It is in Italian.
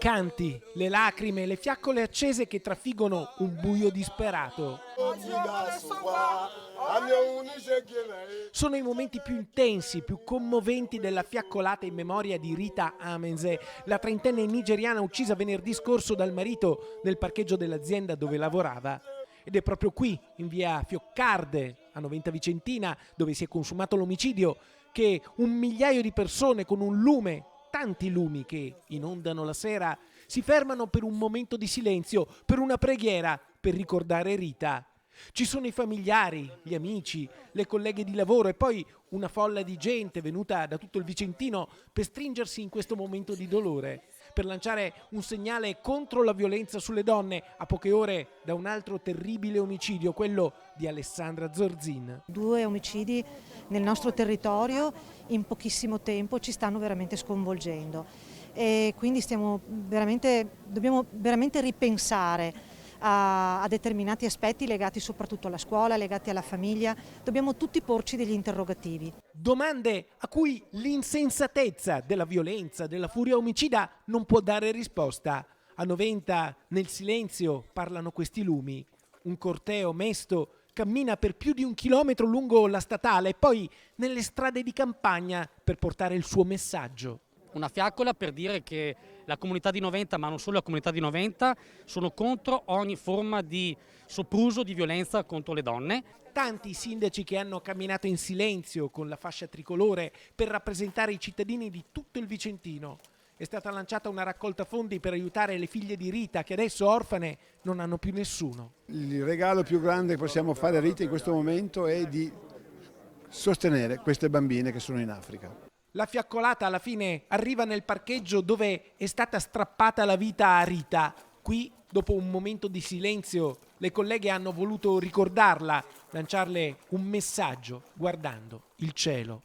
canti, le lacrime, le fiaccole accese che trafiggono un buio disperato. Sono i momenti più intensi, più commoventi della fiaccolata in memoria di Rita Amenze, la trentenne nigeriana uccisa venerdì scorso dal marito nel parcheggio dell'azienda dove lavorava. Ed è proprio qui, in via Fioccarde, a Noventa Vicentina, dove si è consumato l'omicidio, che un migliaio di persone con un lume, tanti lumi che inondano la sera, si fermano per un momento di silenzio, per una preghiera, per ricordare Rita. Ci sono i familiari, gli amici, le colleghe di lavoro e poi una folla di gente venuta da tutto il Vicentino per stringersi in questo momento di dolore, per lanciare un segnale contro la violenza sulle donne a poche ore da un altro terribile omicidio, quello di Alessandra Zorzin. 2 omicidi nel nostro territorio in pochissimo tempo ci stanno veramente sconvolgendo e quindi dobbiamo veramente ripensare a determinati aspetti legati soprattutto alla scuola, legati alla famiglia. Dobbiamo tutti porci degli interrogativi. Domande a cui l'insensatezza della violenza, della furia omicida non può dare risposta. A Noventa, nel silenzio, parlano questi lumi. Un corteo mesto cammina per più di 1 chilometro lungo la statale e poi nelle strade di campagna per portare il suo messaggio. Una fiaccola per dire che la comunità di Noventa, ma non solo la comunità di Noventa, sono contro ogni forma di sopruso di violenza contro le donne. Tanti i sindaci che hanno camminato in silenzio con la fascia tricolore per rappresentare i cittadini di tutto il Vicentino. È stata lanciata una raccolta fondi per aiutare le figlie di Rita che adesso orfane non hanno più nessuno. Il regalo più grande che possiamo fare a Rita in questo momento è di sostenere queste bambine che sono in Africa. La fiaccolata alla fine arriva nel parcheggio dove è stata strappata la vita a Rita. Qui, dopo un momento di silenzio, le colleghe hanno voluto ricordarla, lanciarle un messaggio guardando il cielo.